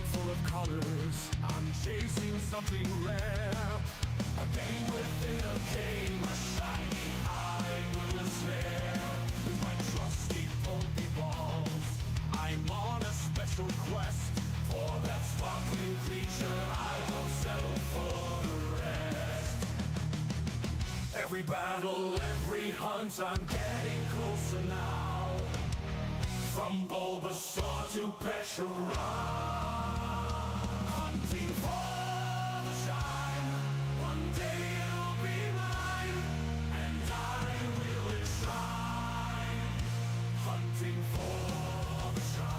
world full of colors. I'm chasing something rare. A game within a game, a shiny eye will snare. With my trusty Pokeballs, I'm on a special quest. For that sparkling creature, I will settle for the rest. Every battle, every hunt, I'm getting closer now. From Bulbasaur to Pecharunt, hunting for the shine. One day you'll be mine, and I will enshrine. Hunting for the shine.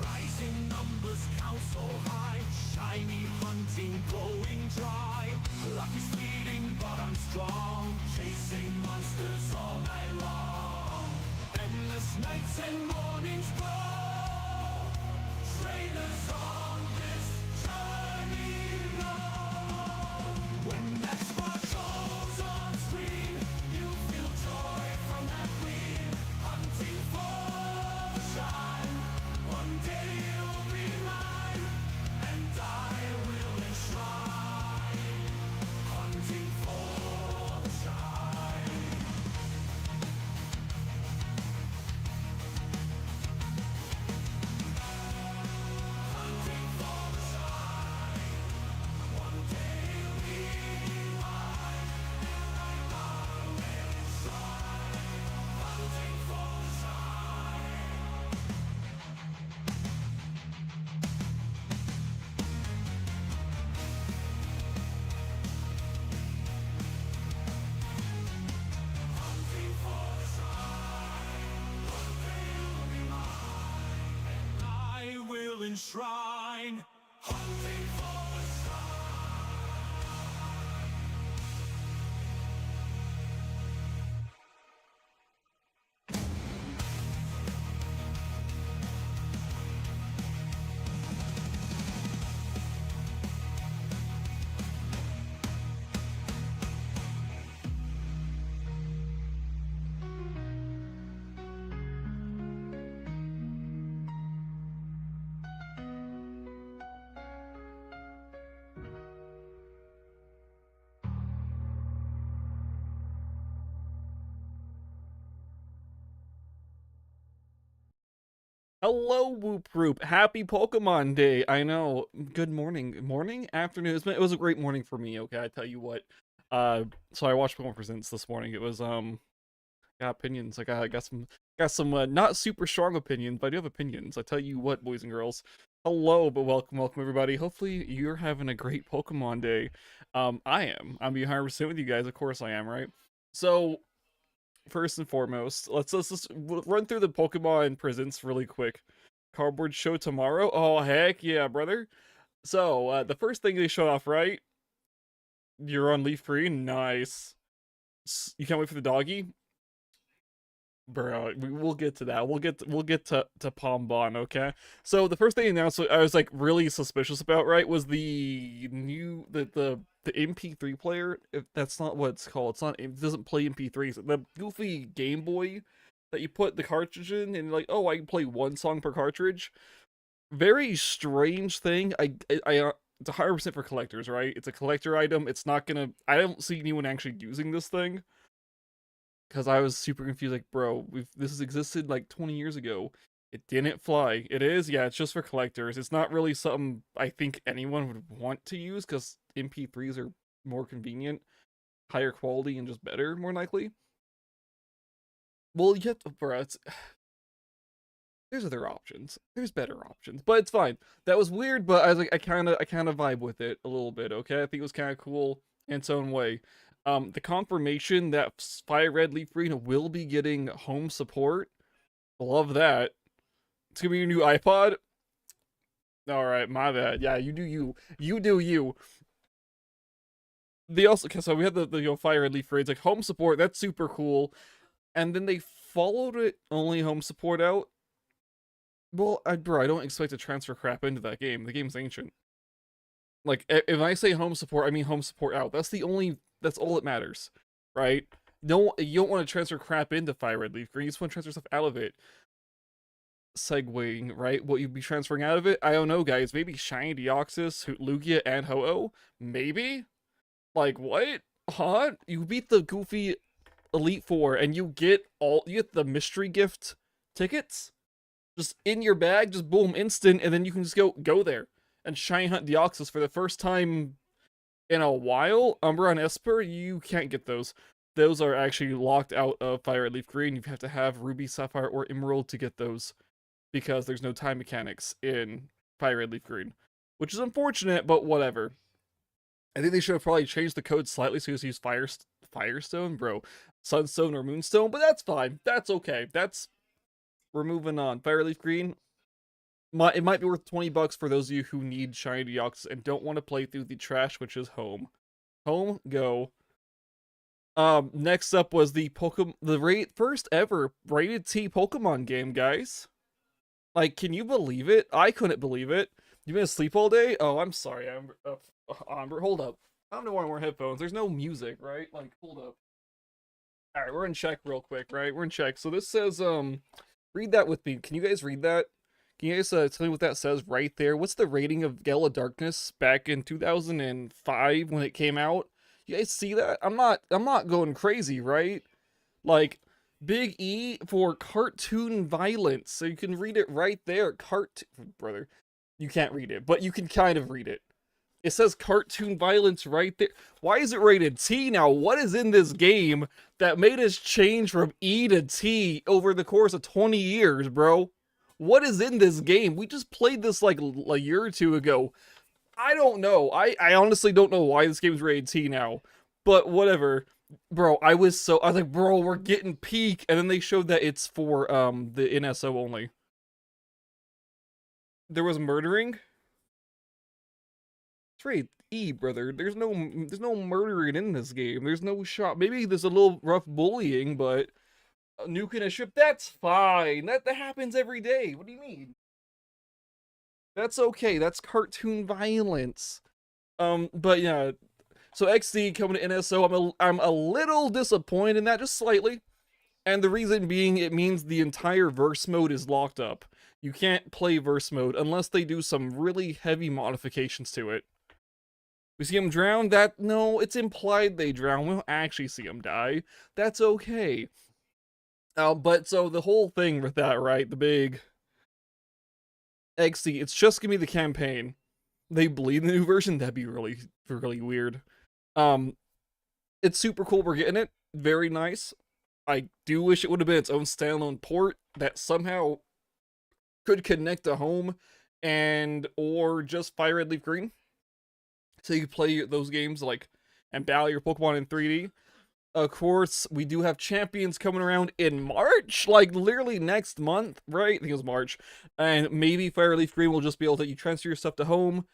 Rising numbers count so high, shiny hunting going dry. Luck is fleeting, but I'm strong, chasing monsters all night long. Endless nights and mornings glow, trailers on this journey know. When that spark goes on screen, you feel joy from that queen. Hunting for the shine. One day you'll be mine, and I will enshrine. Hunting for the shine. Hunting for the shine. One day you'll be mine, and I will enshrine. Hunting for the shine. Hunting for the shine. One day you'll be mine, and I will enshrine. Hunting for the Hello, Whoop Roop. Happy Pokemon Day. I know. Good morning, afternoon. It was a great morning for me. Okay, I tell you what. So I watched Pokemon Presents this morning. It was got opinions. I got some not super strong opinions, but I do have opinions. I tell you what, boys and girls. Hello, but welcome everybody. Hopefully you're having a great Pokemon Day. I am. I'm being 100% with you guys. Of course I am, right? So first and foremost, let's run through the Pokemon presents really quick. Cardboard show tomorrow. Oh heck yeah, brother. So the first thing they showed off, right? You're on Leaf Green. Nice. You can't wait for the doggy, bro. We'll get to that. We'll get to Pombon. Okay. So the first thing announced, I was like really suspicious about, right? Was the new the MP3 player. If that's not what it's called, it's not. It doesn't play MP3s. The goofy Game Boy that you put the cartridge in, and like, oh, I can play one song per cartridge. Very strange thing. It's 100% for collectors, right? It's a collector item. It's not gonna. I don't see anyone actually using this thing because I was super confused. Like, bro, this has existed like 20 years ago. It didn't fly. It is, yeah. It's just for collectors. It's not really something I think anyone would want to use because MP3s are more convenient, higher quality, and just better, more likely. Well, yet, bro, there's other options. There's better options, but it's fine. That was weird, but I was like, I kind of vibe with it a little bit. Okay, I think it was kind of cool in its own way. The confirmation that Fire Red Leaf Green will be getting home support. Love that. It's gonna be your new iPod. All right, my bad. Yeah, you do you. You do you. They also, okay, so we had the Fire Red Leaf Raids like home support. That's super cool. And then they followed it only home support out Well, bro, I don't expect to transfer crap into that game. The game's ancient. Like, if I say home support, I mean home support out. That's all that matters, right? No, you don't want to transfer crap into Fire Red Leaf Green. You just want to transfer stuff out of it. Segueing, right? What you'd be transferring out of it? I don't know, guys. Maybe Shiny Deoxys, Lugia, and Ho-Oh? Maybe? Like, what? Huh? You beat the goofy Elite Four, and you get the mystery gift tickets? Just in your bag, just boom, instant, and then you can just go there and shiny hunt Deoxys for the first time in a while. Umbra and Esper, you can't get those. Those are actually locked out of Fire Red Leaf Green. You have to have Ruby, Sapphire, or Emerald to get those because there's no time mechanics in Fire Red Leaf Green, which is unfortunate, but whatever. I think they should have probably changed the code slightly so you use Firestone, bro, Sunstone or Moonstone, but that's fine. That's okay. We're moving on. Fire Leaf Green. It might be worth $20 for those of you who need Shiny Deoxys and don't want to play through the trash, which is home. Home, go. Next up was the first ever rated T Pokemon game, guys. Like, can you believe it? I couldn't believe it. You been asleep all day? Oh, I'm sorry, Amber. Hold up. I don't know why I wear headphones. There's no music, right? Like, hold up. All right, we're in check real quick, right? We're in check. So this says, read that with me. Can you guys read that? Can you guys tell me what that says right there? What's the rating of Gala Darkness back in 2005 when it came out? You guys see that? I'm not going crazy, right? Like, big E for cartoon violence. So you can read it right there. Brother, you can't read it, but you can kind of read it. It says cartoon violence right there. Why is it rated T now? What is in this game that made us change from E to T over the course of 20 years, bro? What is in this game? We just played this like a year or two ago. I don't know. I honestly don't know why this game's rated T now. But whatever. Bro, I was like, bro, we're getting peak. And then they showed that it's for the NSO only. There was murdering. It's rated E, brother. There's no murdering in this game. There's no shot. Maybe there's a little rough bullying, but nuking a ship, that's fine. That happens every day. What do you mean? That's okay. That's cartoon violence. But yeah. So XD coming to NSO, I'm a little disappointed in that, just slightly. And the reason being, it means the entire verse mode is locked up. You can't play verse mode unless they do some really heavy modifications to it. We see them drown? No, it's implied they drown. We don't actually see them die. That's okay. But so the whole thing with that, right? The big XD, it's just gonna be the campaign. They bleed the new version. That'd be really, really weird. It's super cool. We're getting it. Very nice. I do wish it would have been its own standalone port that somehow could connect to home or just Fire Red Leaf Green. So you could play those games and battle your Pokemon in 3D. Of course, we do have champions coming around in March, like literally next month, right? I think it was March. And maybe Fire Leaf Green will just be able to transfer your stuff to home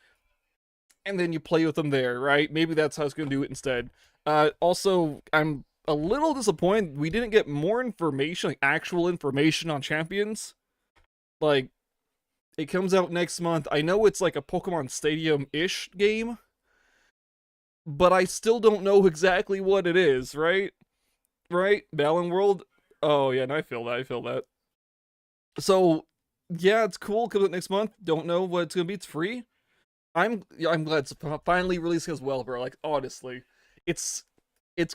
and then you play with them there, right? Maybe that's how it's going to do it instead. Also, I'm a little disappointed we didn't get more information, like actual information on champions. Like, it comes out next month. I know it's like a Pokemon Stadium-ish game, but I still don't know exactly what it is, right? Right? Battling World? Oh, yeah, no, I feel that. So, yeah, it's cool. Comes out next month. Don't know what it's going to be. It's free. I'm glad it's finally releasing as well, bro. Like, honestly, it's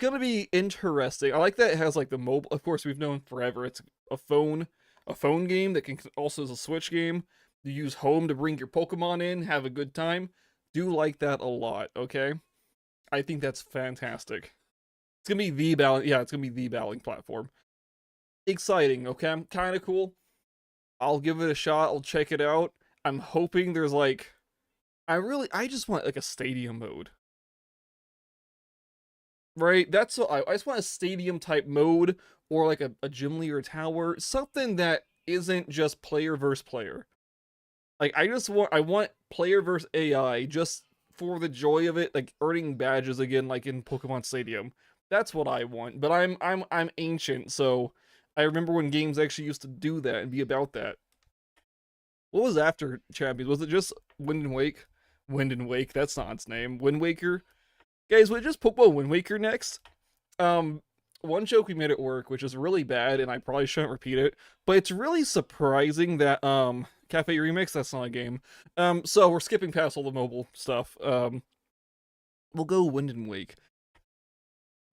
gonna be interesting. I like that it has like the mobile. Of course, we've known forever. It's a phone game that can also is a Switch game. You use home to bring your Pokemon in, have a good time. Do like that a lot. Okay, I think that's fantastic. It's gonna be the battling. Yeah, it's gonna be the battling platform. Exciting. Okay, kind of cool. I'll give it a shot. I'll check it out. I'm hoping there's like. I just want like a stadium mode. Right? That's what I just want a stadium type mode or like a gym leader tower, something that isn't just player versus player. Like I want player versus AI just for the joy of it, like earning badges again like in Pokemon Stadium. That's what I want. But I'm ancient, so I remember when games actually used to do that and be about that. What was after Champions? Was it just Wind and Wake? Wind and Wake, that's not its name. Wind Waker? Guys, we just Pokemon Wind Waker next. Um, one joke we made at work, which is really bad, and I probably shouldn't repeat it, but it's really surprising that Cafe Remix, that's not a game. So we're skipping past all the mobile stuff. We'll go Wind and Wake.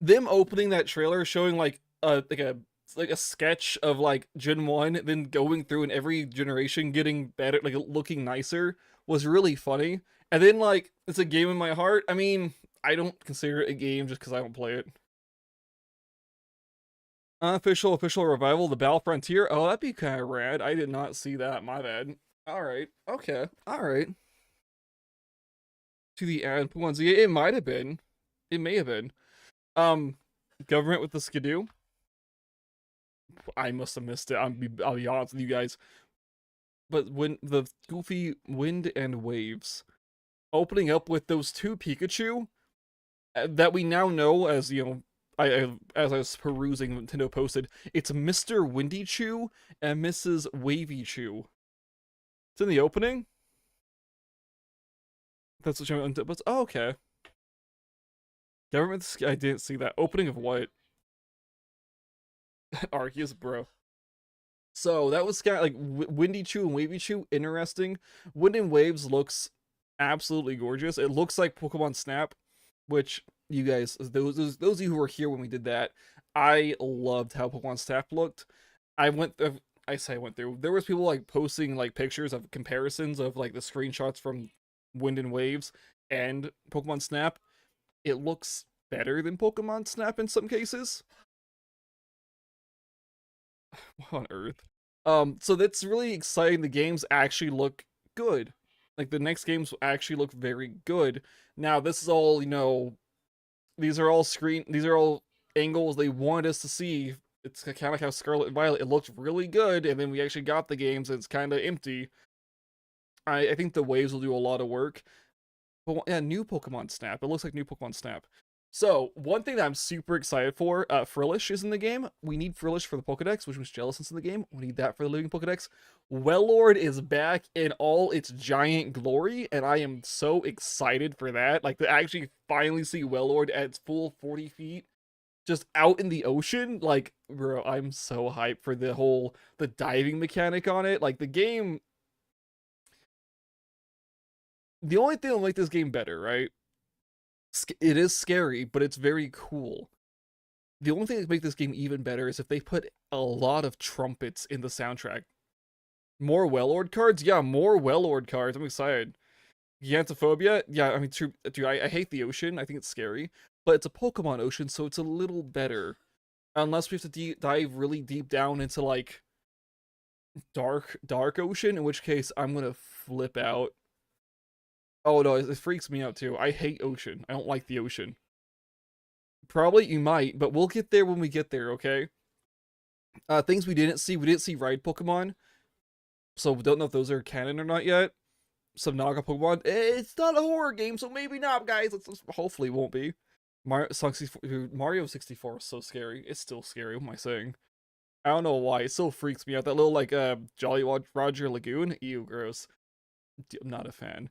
Them opening that trailer showing like a sketch of like Gen 1, then going through and every generation getting better, like looking nicer, was really funny. And then like it's a game in my heart. I mean, I don't consider it a game just because I don't play it. Unofficial revival, the Battle Frontier. Oh, that'd be kind of rad. I did not see that. My bad. All right. Okay. All right. To the ad ones. Yeah, it might have been. It may have been. Government with the Skidoo. I must have missed it. I'll be honest with you guys. But when the goofy Wind and Waves opening up with those two Pikachu that we now know as, you know, as I was perusing, Nintendo posted, it's Mr. Windy Chew and Mrs. Wavy Chew. It's in the opening. That's what but oh, okay. Government. I didn't see that opening of what? Arceus, bro. So that was kind of like Windy Chew and Wavy Chew. Interesting. Wind and Waves looks absolutely gorgeous. It looks like Pokemon Snap, which you guys, those of you who were here when we did that, I loved how Pokemon Snap looked. I went through. There was people like posting like pictures of comparisons of like the screenshots from Wind and Waves and Pokemon Snap. It looks better than Pokemon Snap in some cases. What on earth? So that's really exciting. The games actually look good. Like the next games actually look very good. Now this is all, you know, these are all angles they wanted us to see. It's kind of like how Scarlet and Violet, it looked really good, and then we actually got the games and it's kind of empty. I think the waves will do a lot of work. But yeah, new Pokemon Snap. It looks like new Pokemon Snap. So, one thing that I'm super excited for, Frillish is in the game. We need Frillish for the Pokedex, which was Jellicent's in the game. We need that for the Living Pokedex. Wellord is back in all its giant glory, and I am so excited for that. Like, to actually finally see Wellord at its full 40 feet, just out in the ocean. Like, bro, I'm so hyped for the diving mechanic on it. Like, the game... The only thing that'll make this game better, right? It is scary, but it's very cool. The only thing that make this game even better is if they put a lot of trumpets in the soundtrack. More Wellord cards? Yeah, more Wellord cards. I'm excited. Gigantophobia? Yeah, I mean, true, dude, I hate the ocean. I think it's scary. But it's a Pokemon ocean, so it's a little better. Unless we have to dive really deep down into, like, dark ocean, in which case I'm gonna flip out. Oh no, it freaks me out too. I hate ocean. I don't like the ocean. Probably you might, but we'll get there when we get there, okay? Things we didn't see. We didn't see Ride Pokemon. So we don't know if those are canon or not yet. Some Naga Pokemon. It's not a horror game, so maybe not, guys. Hopefully it won't be. Mario 64 is so scary. It's still scary. What am I saying? I don't know why. It still freaks me out. That little, like, Jolly Roger Lagoon. Ew, gross. I'm not a fan.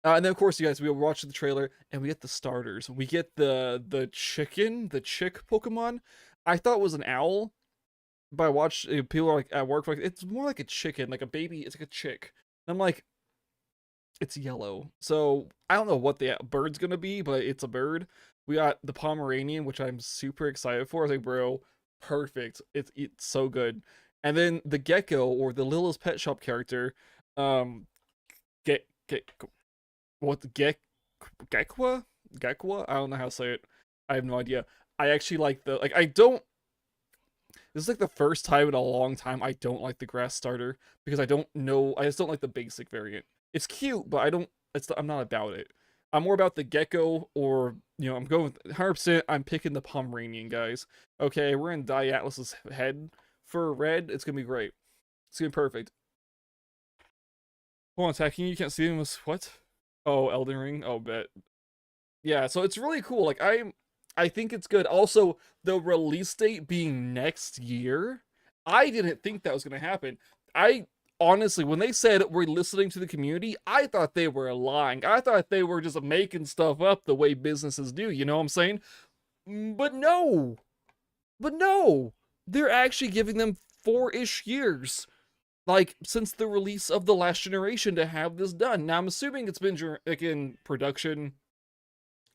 And then, of course, you guys, we watch the trailer, and we get the starters. We get the chick Pokemon. I thought it was an owl, but I watched people are like at work, like, it's more like a chicken, like a baby. It's like a chick. And I'm like, it's yellow. So I don't know what the bird's gonna be, but it's a bird. We got the Pomeranian, which I'm super excited for. I was like, bro, perfect. It's so good. And then the Gecko, or the Little's Pet Shop character, get what the Gekwa? I don't know how to say it. I have no idea. I actually like I don't. This is like the first time in a long time I don't like the grass starter because I don't know. I just don't like the basic variant. It's cute, but I'm not about it. I'm more about the Gecko, or, you know, I'm going with 100%. I'm picking the Pomeranian, guys. Okay, we're in Atlas's head for red. It's gonna be great. It's gonna be perfect. Hold on, attacking you can't see him. Was what? Oh, Elden Ring. Oh, bet. Yeah, so it's really cool. Like, I think it's good. Also, the release date being next year, I didn't think that was gonna happen. honestly, when they said we're listening to the community, I thought they were lying. I thought they were just making stuff up the way businesses do, you know what I'm saying? But no. But no. They're actually giving them 4-ish years, like, since the release of the last generation to have this done. Now, I'm assuming it's been, like, in production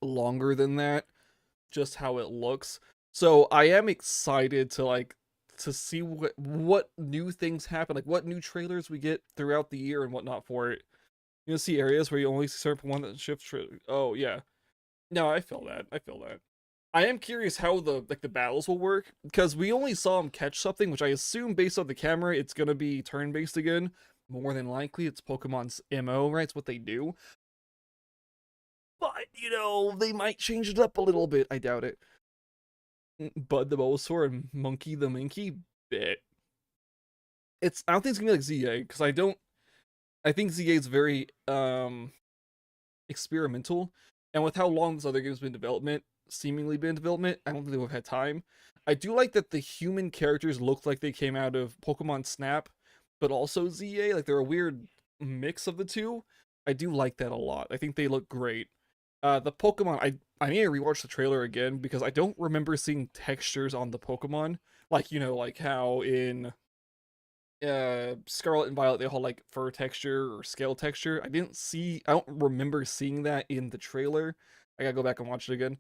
longer than that, just how it looks. So I am excited to, like, to see what new things happen, like what new trailers we get throughout the year and whatnot for it. You know, see areas where you only see certain one that shifts. Oh yeah, no, I feel that. I feel that. I am curious how the battles will work, because we only saw him catch something, which I assume based on the camera it's gonna be turn-based again. More than likely, it's Pokemon's MO, right? It's what they do. But you know, they might change it up a little bit. I doubt it. Bud the Bulbasaur and Monkey the Minky, bit. I don't think it's gonna be like ZA, because I think ZA is very experimental, and with how long this other game's been seemingly been in development, I don't think they would have had time. I do like that the human characters look like they came out of Pokemon Snap, but also ZA, like they're a weird mix of the two. I do like that a lot. I think they look great. The Pokemon, I need to rewatch the trailer again, because I don't remember seeing textures on the Pokemon. Like, you know, like how in Scarlet and Violet they all like fur texture or scale texture. I don't remember seeing that in the trailer. I gotta go back and watch it again.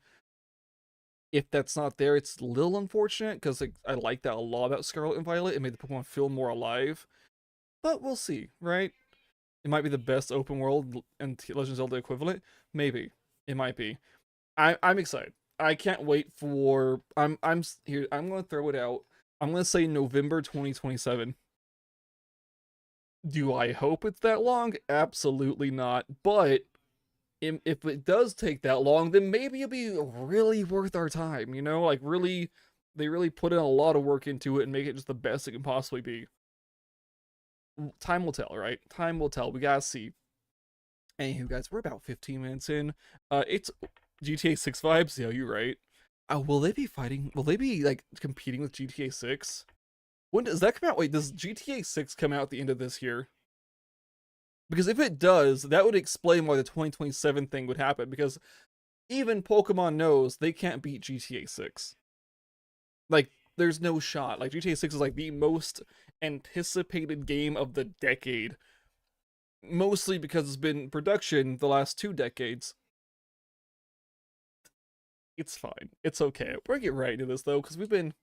If that's not there, it's a little unfortunate, because like, I like that a lot about Scarlet and Violet. It made the Pokemon feel more alive. But we'll see, right? It might be the best open world and Legend of Zelda equivalent. Maybe. It might be. I'm excited. I can't wait for I'm here. I'm gonna throw it out. I'm gonna say November 2027. Do I hope it's that long? Absolutely not. But if it does take that long, then maybe it'll be really worth our time, you know? Like, really, they really put in a lot of work into it and make it just the best it can possibly be. Time will tell, right? Time will tell. We gotta see. Anywho, guys, we're about 15 minutes in. It's GTA 6 vibes. Yeah, you're right. Will they be fighting? Will they be, like, competing with GTA 6? When does that come out? Wait, does GTA 6 come out at the end of this year? Because if it does, that would explain why the 2027 thing would happen, because even Pokemon knows they can't beat GTA 6. Like, there's no shot. Like, GTA 6 is like the most anticipated game of the decade. Mostly because it's been in production the last 2 decades. It's fine. It's okay. We're gonna get right into this, though, because we've been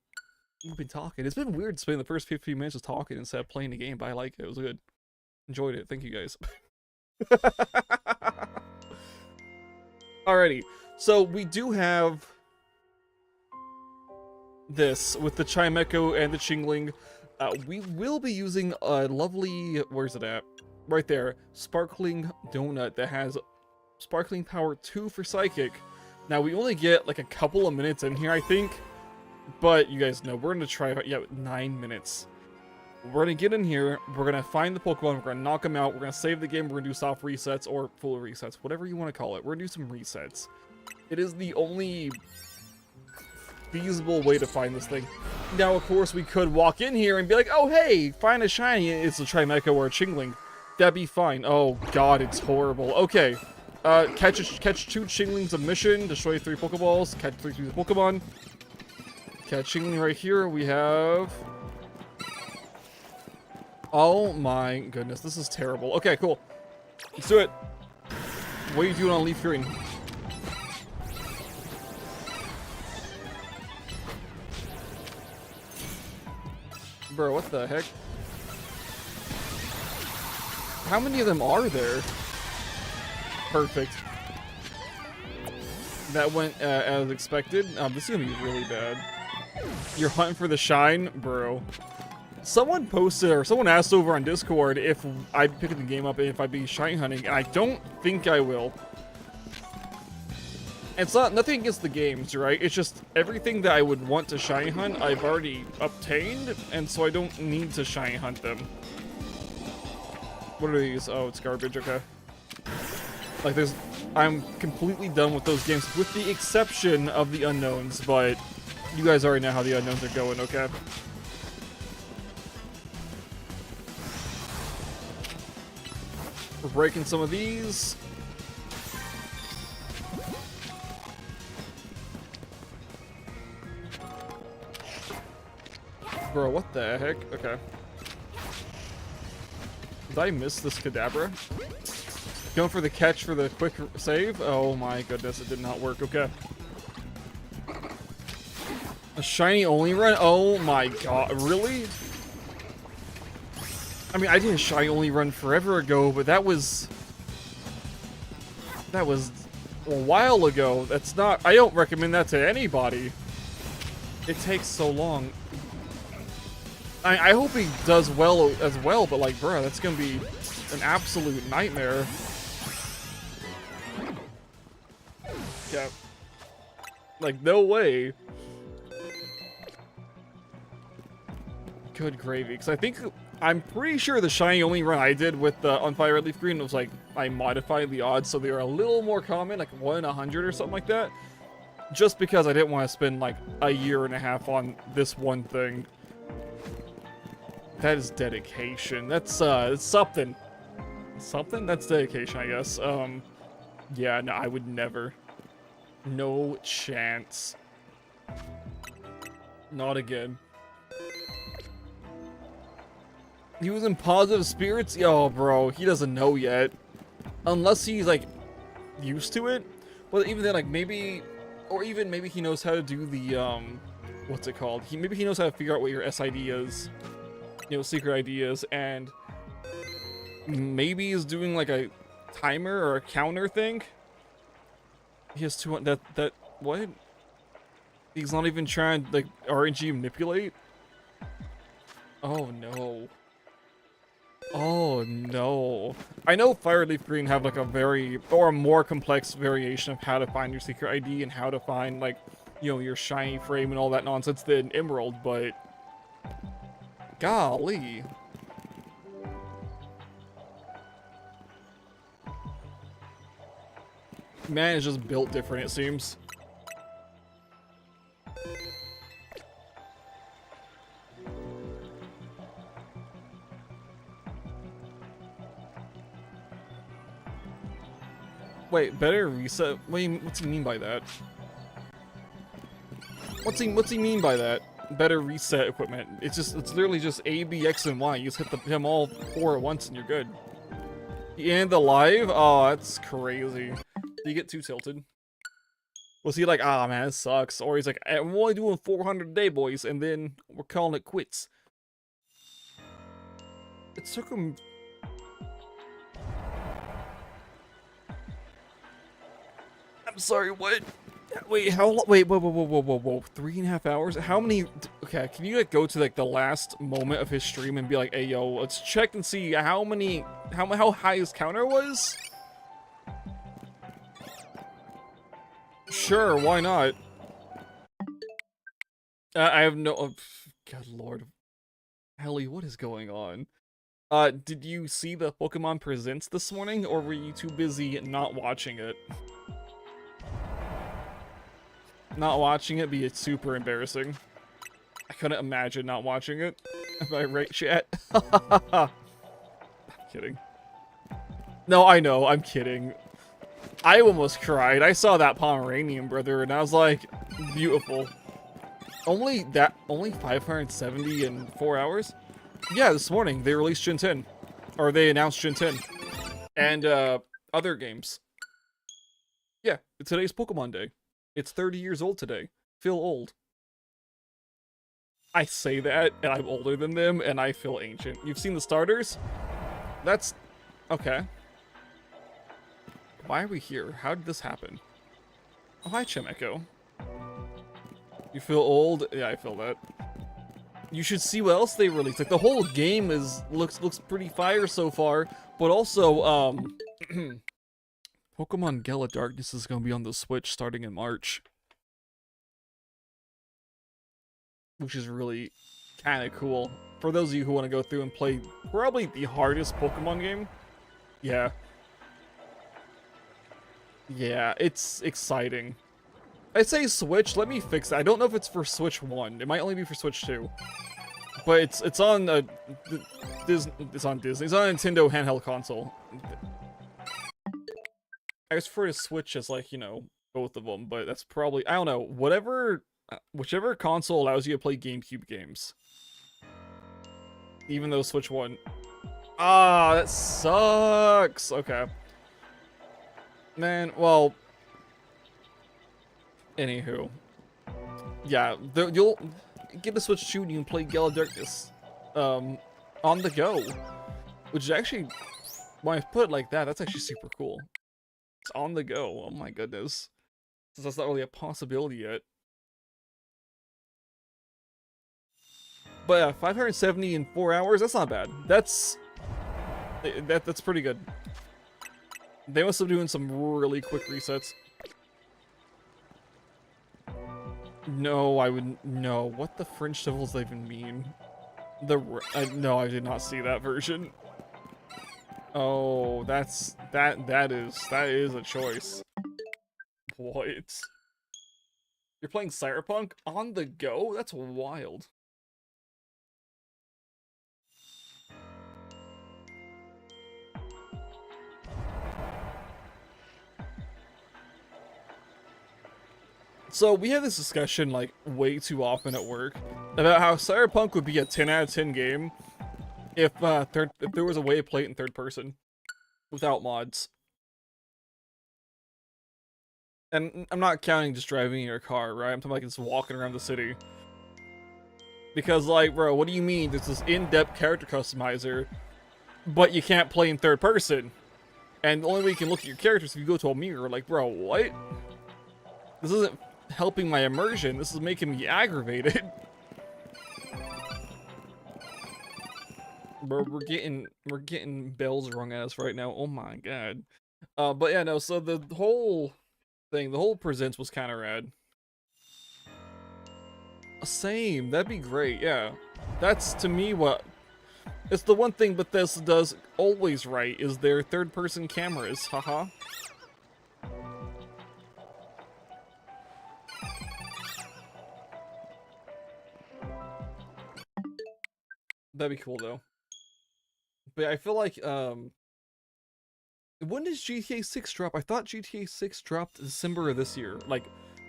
talking. It's been weird spending the first 15 minutes just talking instead of playing the game, but I like it. It was good. Enjoyed it. Thank you, guys. Alrighty. So, we do have this with the Chimecho and the Chingling. We will be using a lovely... Where's it at? Right there. Sparkling Donut that has Sparkling Power 2 for Psychic. Now, we only get like a couple of minutes in here, I think. But you guys know, we're going to try it. Yeah, 9 minutes. We're going to get in here. We're going to find the Pokemon. We're going to knock them out. We're going to save the game. We're going to do soft resets or full resets. Whatever you want to call it. We're going to do some resets. It is the only feasible way to find this thing. Now, of course, we could walk in here and be like, oh, hey, find a shiny. It's a Chimecho or a Chingling. That'd be fine. Oh, God, it's horrible. Okay. Catch 2 Chinglings a mission. Destroy 3 Pokeballs. Catch 3 Pokemon. Catch Chingling right here. We have... Oh my goodness, this is terrible. Okay, cool. Let's do it. What are you doing on Leaf Green? Bro, what the heck? How many of them are there? Perfect. That went as expected. This is gonna be really bad. You're hunting for the shine? Bro. Someone posted, or someone asked over on Discord if I'd pick the game up and if I'd be shiny hunting, and I don't think I will. It's nothing against the games, right? It's just everything that I would want to shiny hunt, I've already obtained, and so I don't need to shiny hunt them. What are these? Oh, it's garbage, okay. Like, I'm completely done with those games, with the exception of the unknowns, but you guys already know how the unknowns are going, okay? We're breaking some of these. Bro, what the heck? Okay. Did I miss this Kadabra? Going for the catch for the quick save? Oh my goodness, it did not work. Okay. A shiny only run? Oh my god, really? I mean, I did a shiny only run forever ago, but that was a while ago. That's not, I don't recommend that to anybody. It takes so long. I hope he does well as well, but like, bro, that's gonna be an absolute nightmare. Yeah. Like, no way. Good gravy. Because I'm pretty sure the shiny only run I did with the on Fire Red Leaf Green was like, I modified the odds so they were a little more common, like 1 in 100 or something like that. Just because I didn't want to spend like a year and a half on this one thing. That is dedication. That's it's something. Something? That's dedication, I guess. Yeah, no, I would never. No chance. Not again. He was in positive spirits? Yo, bro, he doesn't know yet. Unless he's, like, used to it. But even then, like, maybe... Or even maybe he knows how to do the, what's it called? Maybe he knows how to figure out what your SID is. You know, secret ID is, and... Maybe he's doing, like, a timer or a counter thing. He has 200... What? He's not even trying to, like, RNG manipulate? Oh, no. Oh no. I know Fire Leaf Green have like a more complex variation of how to find your secret ID and how to find like, you know, your shiny frame and all that nonsense than Emerald, but golly. Man is just built different, it seems. Wait, better reset? Wait, what's he mean by that? What's he mean by that? Better reset equipment. It's literally just A, B, X, and Y. You just hit him all 4 at once and you're good. And the live? Oh, that's crazy. Did he get too tilted? Was he like, ah, man, this sucks? Or he's like, I'm only doing 400 a day, boys, and then we're calling it quits. It took him... I'm sorry, what? Wait, how long? Wait, whoa, 3.5 hours? How many? Okay, can you like go to like the last moment of his stream and be like, hey, yo, let's check and see how high his counter was? Sure, why not? I have no... Oh, God lord. Helly, what is going on? Did you see the Pokemon Presents this morning, or were you too busy not watching it? Not watching it be super embarrassing. I couldn't imagine not watching it. Am I right, chat? I'm kidding. No, I know, I'm kidding. I almost cried. I saw that Pomeranian, brother, and I was like, beautiful. Only 570 in 4 hours? Yeah, this morning they released Gen 10. Or they announced Gen 10. And, other games. Yeah, today's Pokemon Day. It's 30 years old today. Feel old. I say that, and I'm older than them, and I feel ancient. You've seen the starters? That's... okay. Why are we here? How did this happen? Oh, hi, Chimecho. You feel old? Yeah, I feel that. You should see what else they released. Like, the whole game looks pretty fire so far, but also, Pokemon Gala Darkness is going to be on the Switch starting in March. Which is really kind of cool. For those of you who want to go through and play probably the hardest Pokemon game. Yeah. Yeah, it's exciting. I say Switch, let me fix that. I don't know if it's for Switch 1. It might only be for Switch 2. But it's on Disney. It's on a Nintendo handheld console. I just prefer to Switch as like, you know, both of them, but that's probably, I don't know, whichever console allows you to play GameCube games. Even though Switch one. Ah, that sucks. Okay. Man, well, anywho. Yeah, you'll get a Switch 2 and you can play Gala Darkness on the go. Which is actually, when I put it like that, that's actually super cool. It's on the go. Oh my goodness. Since that's not really a possibility yet. But yeah, 570 in 4 hours, that's not bad. That's pretty good. They must have doing some really quick resets. No, I wouldn't. No, what the French Devils even mean? No, I did not see that version. Oh, that is a choice. What? You're playing Cyberpunk on the go? That's wild. So we have this discussion like way too often at work about how Cyberpunk would be a 10 out of 10 game if there was a way to play it in third person without mods. And I'm not counting just driving in your car, right? I'm talking like just walking around the city. Because like, bro, what do you mean there's this in-depth character customizer, but you can't play in third person? And the only way you can look at your characters is if you go to a mirror. Like, bro, what? This isn't helping my immersion. This is making me aggravated. Bro, we're getting bells rung at us right now. Oh my god. But yeah, no. So the whole thing, the whole presents was kind of rad. Same. That'd be great. Yeah, that's to me what. It's the one thing Bethesda does always right is their third-person cameras. Haha. That'd be cool though. But I feel like when does GTA 6 drop? I thought GTA 6 dropped December of this year, like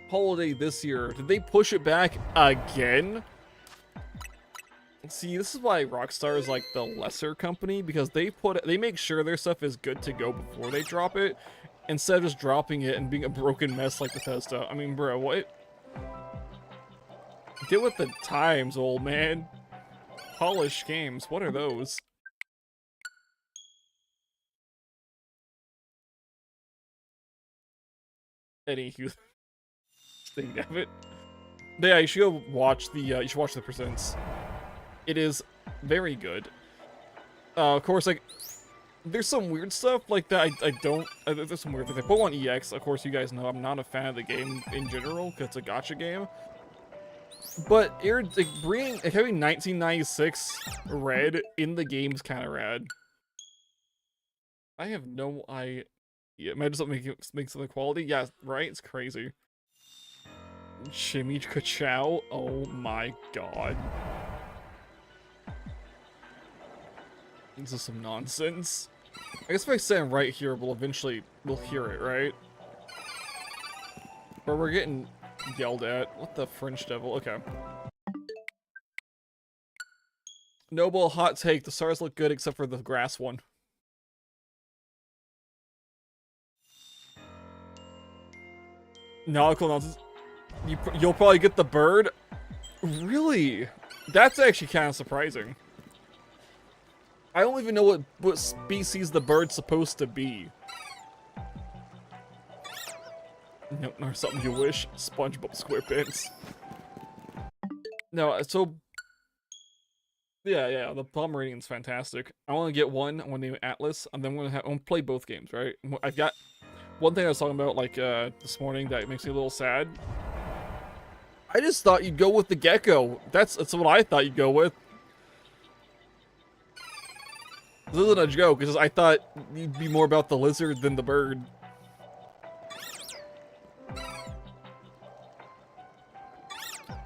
holiday this year. Did they push it back again? See, this is why Rockstar is like the lesser company, because they make sure their stuff is good to go before they drop it, instead of just dropping it and being a broken mess like Bethesda. I mean, bro, what? Get with the times, old man. Polished games, what are those? Anywho, thing of it. But yeah, you should go watch the. You should watch the presents. It is very good. Of course, like there's some weird stuff like that. I don't. There's some weird things. Like Pokemon EX. Of course, you guys know I'm not a fan of the game in general because it's a gacha game. But like having 1996 red in the game's kind of rad. I have no idea. Imagine something makes something quality. Yeah, right. It's crazy. Chimecho. Oh my god. This is some nonsense. I guess if I stand right here, we'll hear it, right? But we're getting yelled at. What the French devil? Okay. Noble hot take. The stars look good except for the grass one. Nautical nonsense. You'll probably get the bird. Really? That's actually kind of surprising. I don't even know what species the bird's supposed to be. Nope, or something you wish. SpongeBob SquarePants. No, so yeah, the Pomeranian's fantastic. I want to get one. I want to name it Atlas, and then I'm gonna play both games, right? I've got one thing I was talking about like this morning that makes me a little sad. I just thought you'd go with the gecko. That's what I thought you'd go with. This isn't a joke, because I thought you'd be more about the lizard than the bird.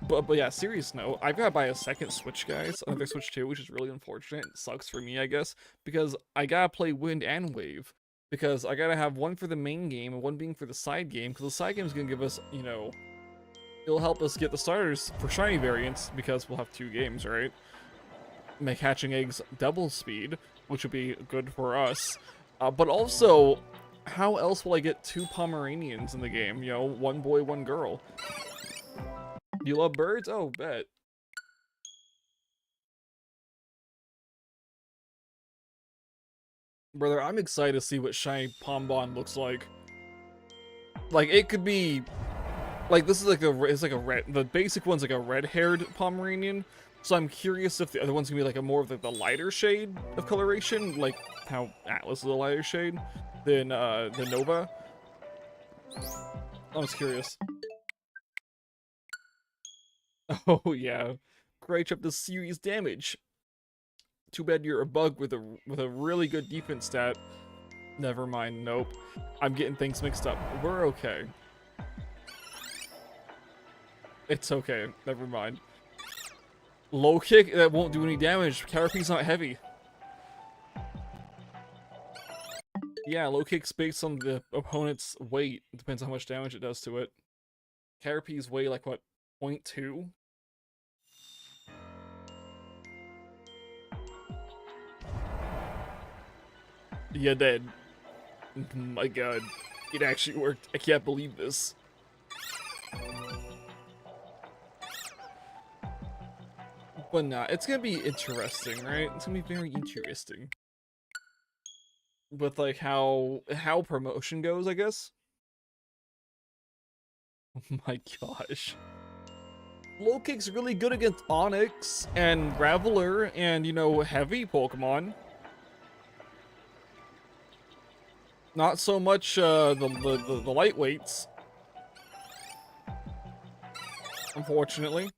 But yeah, serious note, I've got to buy a second Switch, guys. Another Switch 2, which is really unfortunate. It sucks for me, I guess, because I gotta play Wind and Wave. because I gotta have one for the main game and one being for the side game, because the side game is gonna give us, you know, it'll help us get the starters for shiny variants, because we'll have 2 games, right? Make hatching eggs double speed, which would be good for us. But also, how else will I get 2 Pomeranians in the game? You know, 1 boy, 1 girl. You love birds? Oh, bet. Brother, I'm excited to see what shiny Pombon looks like. Like, it could be... Like, this is like it's like a red... The basic one's like a red-haired Pomeranian. So I'm curious if the other one's gonna be like a more of the lighter shade of coloration, like how Atlas is a lighter shade than Nova. I was curious. Oh yeah, Great up this serious damage. Too bad you're a bug with a really good defense stat. Never mind. Nope. I'm getting things mixed up. We're okay. It's okay. Never mind. Low kick, that won't do any damage. Caterpie's not heavy. Yeah, low kick's based on the opponent's weight. It depends on how much damage it does to it. Caterpies weigh like what, 0.2? Yeah, dead. My god. It actually worked. I can't believe this. But nah, it's gonna be interesting, right? It's gonna be very interesting. With like how promotion goes, I guess. Oh my gosh. Low kick's really good against Onyx and Graveler and, you know, heavy Pokemon. Not so much the lightweights. Unfortunately.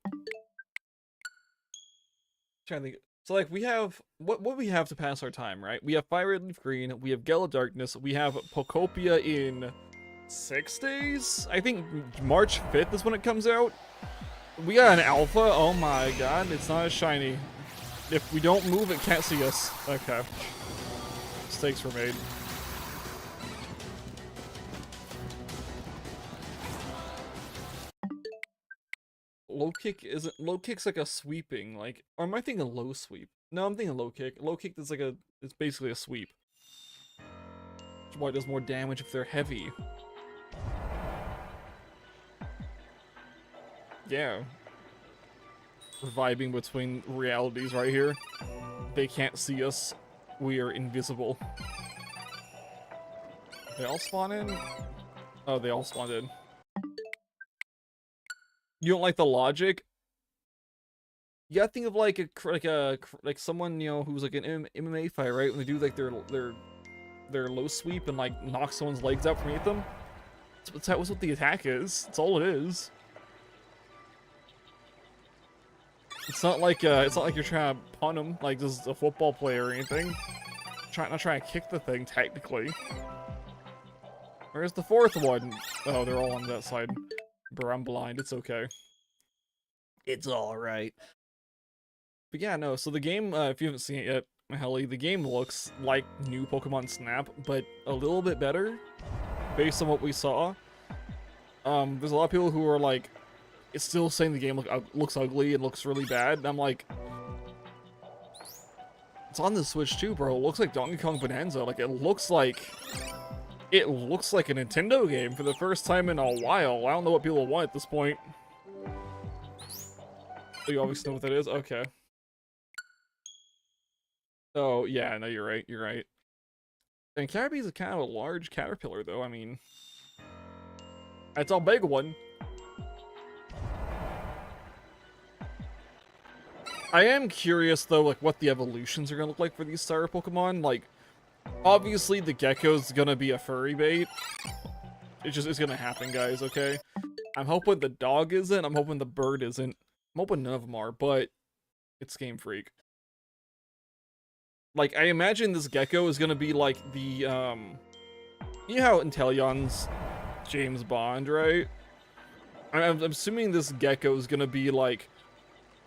Trying to think. So like we have what we have to pass our time, right? We have Fire Red Leaf Green, we have Gala Darkness, we have Pokopia in 6 days? I think March 5th is when it comes out. We got an alpha. Oh my god, it's not as shiny. If we don't move, it can't see us. Okay. Mistakes were made. Low kick's like a sweeping, like, or am I thinking low sweep? No, I'm thinking low kick. Low kick is like it's basically a sweep. Which is why it does more damage if they're heavy. Yeah. We're vibing between realities right here. They can't see us. We are invisible. They all spawn in? Oh, they all spawned in. You don't like the logic? You gotta think of like like someone, you know, who's like an MMA fighter, right? When they do like their low sweep and like knock someone's legs out from underneath them. That's what the attack is. That's all it is. It's not like you're trying to punt him like this is a football player or anything. Not trying to kick the thing technically. Where's the 4th one? Oh, they're all on that side. Bro, I'm blind. It's okay. It's alright. But yeah, no, so the game, if you haven't seen it yet, Helly, the game looks like new Pokemon Snap, but a little bit better, based on what we saw. There's a lot of people who are like, it's still saying the game looks ugly and looks really bad, and I'm like, it's on the Switch too, bro. It looks like Donkey Kong Bonanza. Like, it looks like a Nintendo game for the first time in a while. I don't know what people want at this point. Oh, you obviously know what that is? Okay. Oh, yeah, no, you're right, you're right. And Caterpie is kind of a large caterpillar, though, I mean... It's a big one. I am curious, though, like, what the evolutions are gonna look like for these starter Pokemon. Like, obviously, the Gecko's gonna be a furry bait. It's gonna happen, guys, okay? I'm hoping the dog isn't, I'm hoping the bird isn't. I'm hoping none of them are, but it's Game Freak. Like, I imagine this Gecko is gonna be like the, you know how Inteleon's James Bond, right? I'm assuming this Gecko is gonna be like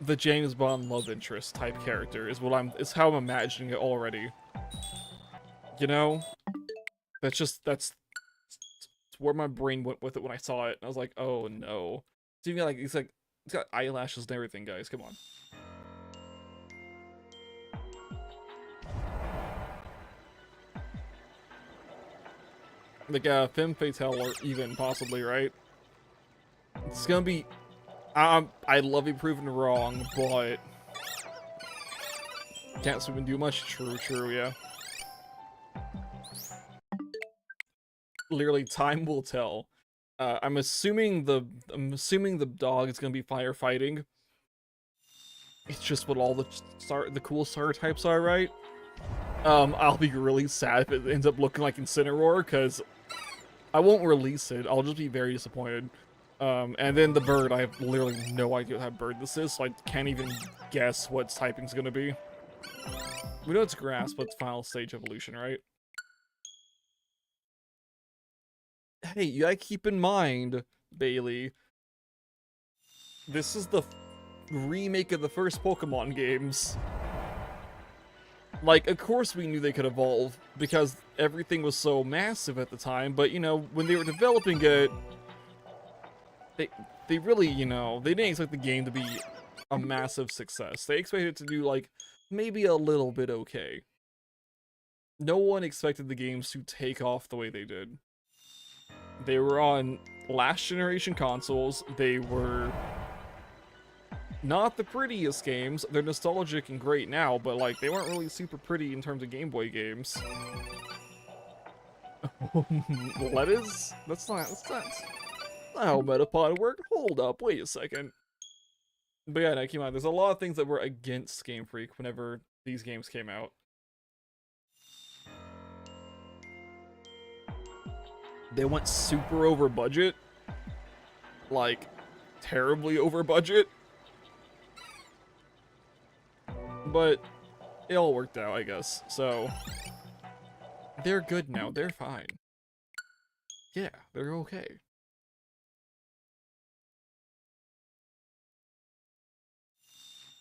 the James Bond love interest type character, is how I'm imagining it already. You know? That's where my brain went with it when I saw it. I was like, oh no. So even like it's got eyelashes and everything, guys. Come on. Like femme fatale or even possibly, right? It's gonna be I love you proven wrong, but can't swim and do much. True, yeah. Literally, time will tell. I'm assuming the dog is gonna be firefighting. It's just what all the cool star types are, right? I'll be really sad if it ends up looking like Incineroar, because I won't release it. I'll just be very disappointed. And then the bird, I have literally no idea what type of bird this is, so I can't even guess what its typing's gonna be. We know it's grass, but it's final stage evolution, right? Hey, you gotta keep in mind, Bailey, this is the remake of the first Pokemon games. Like, of course we knew they could evolve, because everything was so massive at the time, but, you know, when they were developing it, they really, you know, they didn't expect the game to be a massive success. They expected it to do, like, maybe a little bit okay. No one expected the games to take off the way they did. They were on last generation consoles. They were not the prettiest games. They're nostalgic and great now, but like they weren't really super pretty in terms of Game Boy games. Lettuce? That's not how Metapod work. Hold up, wait a second. But yeah, no, keep in mind, there's a lot of things that were against Game Freak whenever these games came out. They went super over budget. Like, terribly over budget. But it all worked out, I guess. So, they're good now. They're fine. Yeah, they're okay.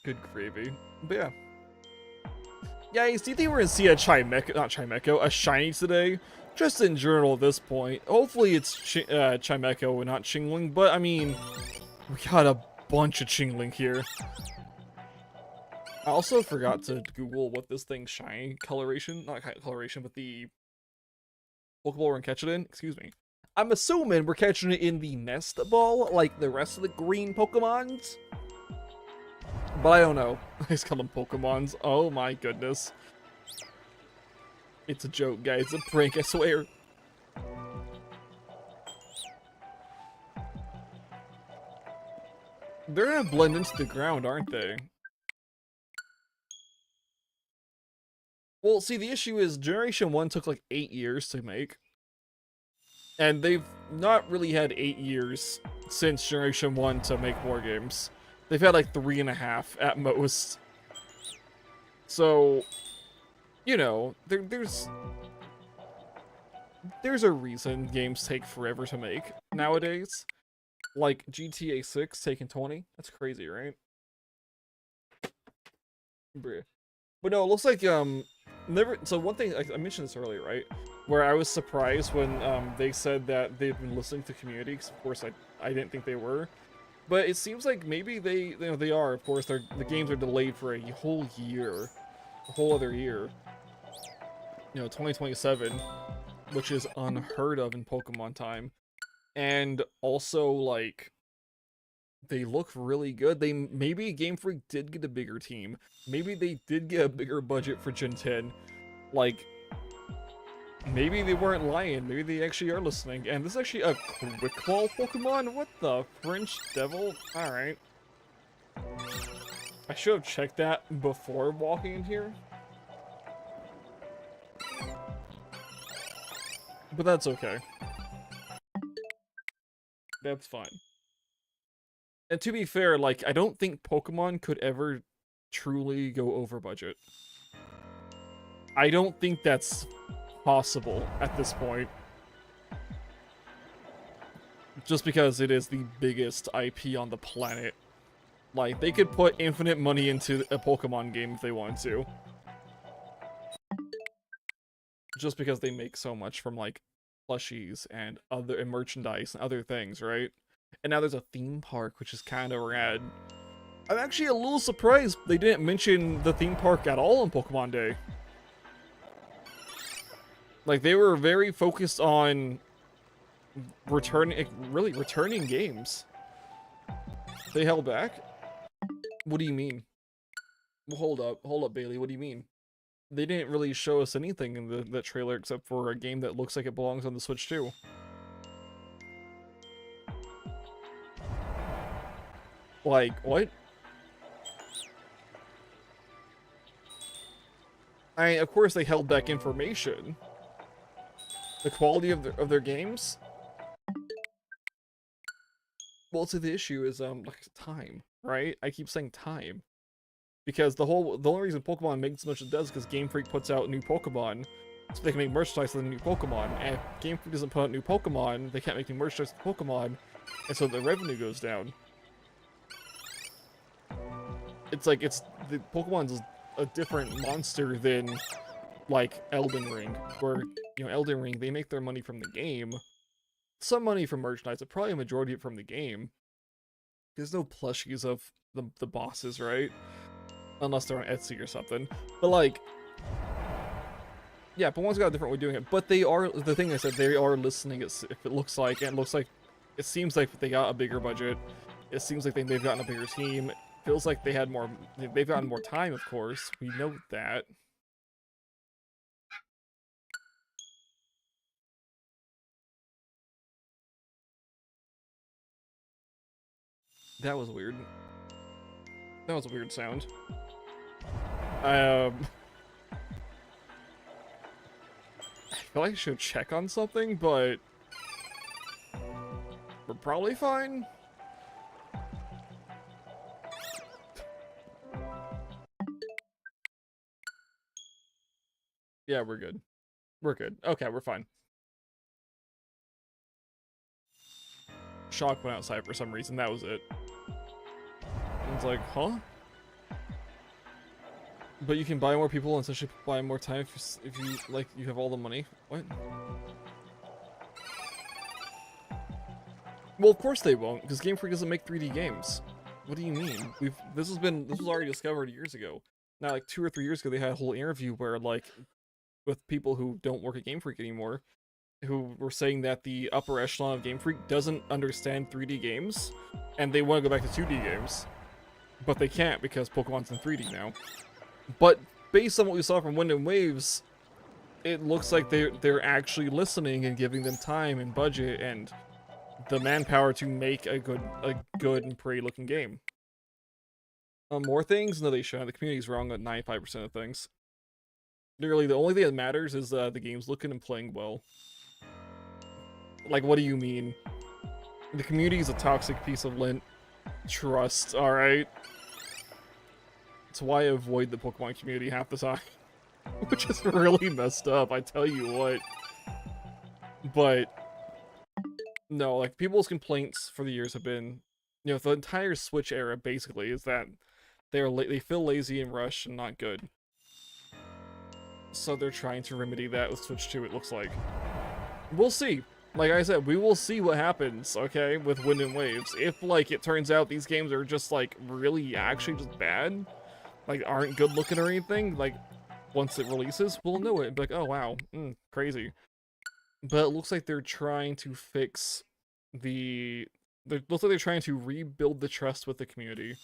Good gravy. But yeah. Guys, do you think we're gonna see a Chimecho, a shiny today? Just in general at this point. Hopefully it's Chimecho and not Chingling, but I mean, we got a bunch of Chingling here. I also forgot to Google what this thing's shiny coloration, not coloration, but the Pokeball we're gonna catch it in. Excuse me. I'm assuming we're catching it in the Nest Ball, like the rest of the green Pokemons. But I don't know. I just call them Pokemons. Oh my goodness. It's a joke, guys. It's a prank, I swear. They're gonna blend into the ground, aren't they? Well, see, the issue is Generation 1 took like 8 years to make. And they've not really had 8 years since Generation 1 to make more games. They've had like 3.5 at most. So, you know, there's a reason games take forever to make nowadays. Like GTA 6 taking 20. That's crazy, right? But no, it looks like so one thing I mentioned this earlier, right? Where I was surprised when they said that they've been listening to community, 'cause of course I didn't think they were. But it seems like maybe they are. Of course, the games are delayed for a whole year, a whole other year. You know, 2027, which is unheard of in Pokemon time. And also, like, they look really good. Maybe Game Freak did get a bigger team. Maybe they did get a bigger budget for Gen 10. Like, maybe they weren't lying. Maybe they actually are listening. And this is actually a Quick Ball Pokemon? What the French Devil? Alright. I should have checked that before walking in here. But that's okay. That's fine. And to be fair, like, I don't think Pokemon could ever truly go over budget. I don't think that's possible at this point. Just because it is the biggest IP on the planet. Like, they could put infinite money into a Pokemon game if they wanted to. just because they make so much from like plushies and other and merchandise and other things, right? And now there's a theme park, which is kind of rad. I'm actually a little surprised they didn't mention the theme park at all on Pokemon Day. Like, they were very focused on really returning games. They held back? What do you mean? Well, hold up, Bailey, what do you mean? They didn't really show us anything in the trailer except for a game that looks like it belongs on the Switch too. Like, what? I mean, of course they held back information. The quality of their games? Well, so the issue is, like, time, right? I keep saying time. Because the only reason Pokemon makes as much as it does is because Game Freak puts out new Pokemon, so they can make merchandise with the new Pokemon. And if Game Freak doesn't put out new Pokemon, they can't make new merchandise with Pokemon, and so the revenue goes down. It's like, the Pokemon's a different monster than, like, Elden Ring, where, you know, Elden Ring, they make their money from the game. Some money from merchandise, but probably a majority of it from the game. There's no plushies of the bosses, right? Unless they're on Etsy or something. But, like, yeah, Pokemon's got a different way of doing it. But they are, the thing I said, they are listening, if it looks like, and it looks like, it seems like they got a bigger budget. It seems like they've gotten a bigger team. It feels like they've gotten more time, of course. We know that. That was weird. That was a weird sound. I feel like I should check on something, but we're probably fine. Yeah, we're good. We're good. Okay, we're fine. Shock went outside for some reason. That was it. I was like, huh? But you can buy more people and essentially buy more time if you, like, you have all the money. What? Well, of course they won't, because Game Freak doesn't make 3D games. What do you mean? This was already discovered years ago. Now, like 2 or 3 years ago, they had a whole interview where, like, with people who don't work at Game Freak anymore, who were saying that the upper echelon of Game Freak doesn't understand 3D games, and they want to go back to 2D games. But they can't because Pokemon's in 3D now. But based on what we saw from Wind and Waves, it looks like they're actually listening and giving them time and budget and the manpower to make a good and pretty looking game. More things? No, they shouldn't. The community's wrong at 95% of things. Literally, the only thing that matters is the game's looking and playing well. Like, what do you mean? The community is a toxic piece of lint. Trust, alright? It's why I avoid the Pokemon community half the time. Which is really messed up, I tell you what. But, no, like, people's complaints for the years have been, you know, the entire Switch era, basically, is that they feel lazy and rushed and not good. So they're trying to remedy that with Switch 2, it looks like. We'll see. Like I said, we will see what happens, okay, with Wind and Waves. If, like, it turns out these games are just, like, really actually just bad, like, aren't good looking or anything, like, once it releases, we'll know it. Be like, oh, wow, crazy. But it looks like they're trying to fix it looks like they're trying to rebuild the trust with the community.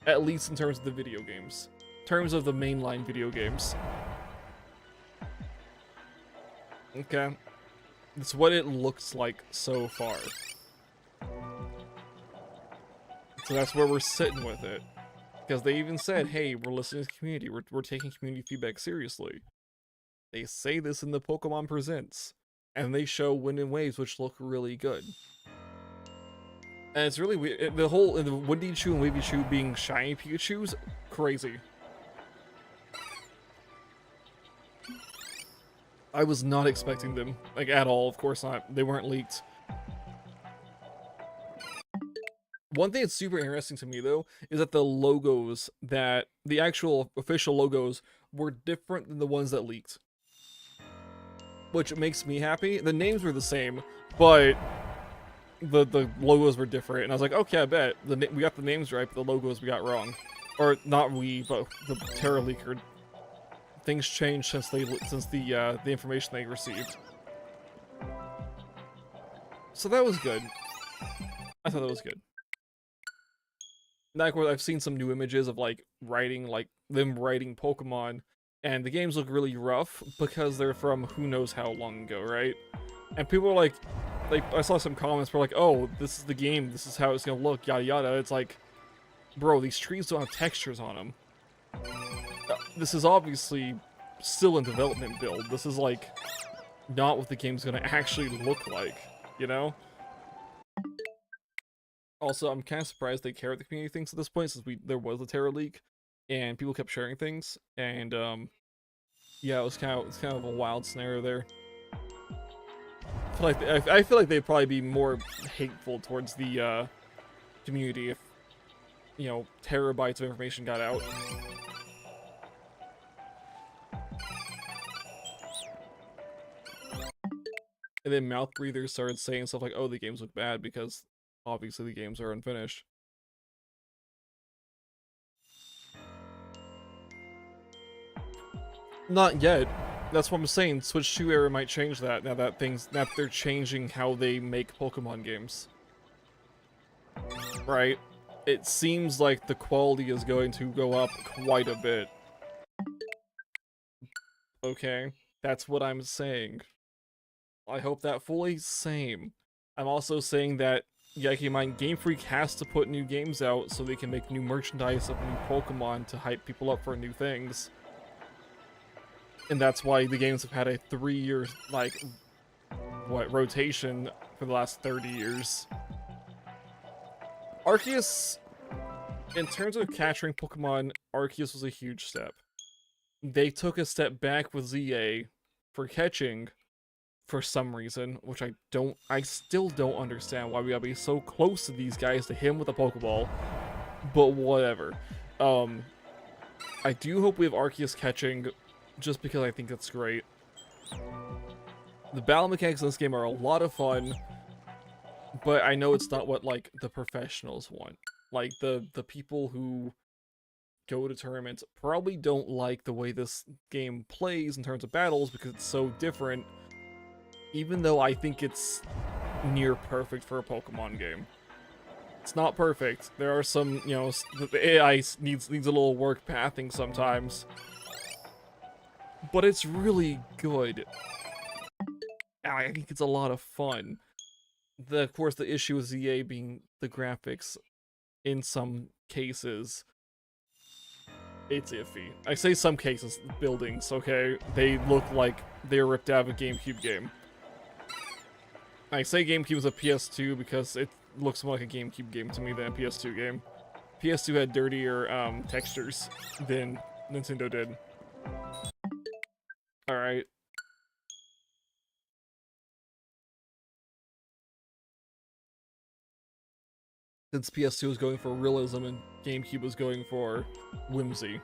At least in terms of the video games. In terms of the mainline video games. Okay. That's what it looks like so far. So that's where we're sitting with it. Because they even said, hey, we're listening to the community. We're taking community feedback seriously. They say this in the Pokemon Presents. And they show Wind and Waves, which look really good. And it's really weird. The Windy Chew and Wavy Chew being shiny Pikachus, crazy. I was not expecting them, like, at all. Of course not. They weren't leaked. One thing that's super interesting to me, though, is that the actual official logos were different than the ones that leaked. which makes me happy. The names were the same, but the logos were different, and I was like, okay, I bet we got the names right, but the logos we got wrong, or not we, but the Terra Leaker. Things changed since the information they received. So that was good. I thought that was good. Now, of course, I've seen some new images of like them writing Pokemon, and the games look really rough because they're from who knows how long ago, right? And people are like, I saw some comments were like, oh, this is the game, this is how it's gonna look, yada yada. It's like, bro, these trees don't have textures on them. This is obviously still in development build. This is like not what the game's gonna actually look like, you know? Also, I'm kind of surprised they care what the community thinks at this point, since there was a Terra leak, and people kept sharing things, and yeah, it was kind of a wild scenario there. I feel like they'd probably be more hateful towards the community if, you know, terabytes of information got out. And then mouth breathers started saying stuff like, oh, the games look bad, because obviously the games are unfinished. Not yet. That's what I'm saying. Switch 2 era might change that now that they're changing how they make Pokemon games. Right? It seems like the quality is going to go up quite a bit. Okay? That's what I'm saying. I hope that fully same. I'm also saying that, yeah, keep in mind, Game Freak has to put new games out so they can make new merchandise of new Pokemon to hype people up for new things. And that's why the games have had a 3-year, like, rotation for the last 30 years. Arceus, in terms of capturing Pokemon, Arceus was a huge step. They took a step back with ZA for catching for some reason, which I still don't understand why we gotta be so close to these guys to hit him with a Pokeball, but whatever. I do hope we have Arceus catching, just because I think that's great. The battle mechanics in this game are a lot of fun, but I know it's not what, like, the professionals want. Like, the people who go to tournaments probably don't like the way this game plays in terms of battles because it's so different, even though I think it's near perfect for a Pokemon game. It's not perfect. There are some, you know, the AI needs a little work pathing sometimes, but it's really good. I think it's a lot of fun. Of course, the issue with ZA being the graphics, in some cases, it's iffy. I say some cases, buildings, okay? They look like they're ripped out of a GameCube game. I say GameCube is a PS2 because it looks more like a GameCube game to me than a PS2 game. PS2 had dirtier textures than Nintendo did. Alright. Since PS2 was going for realism and GameCube was going for whimsy.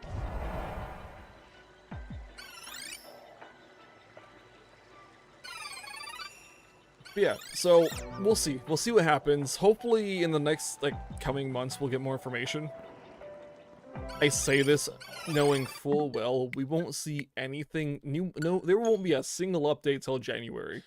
But yeah, so we'll see. We'll see what happens. Hopefully in the next, like, coming months we'll get more information. I say this knowing full well we won't see anything new. No, there won't be a single update till January.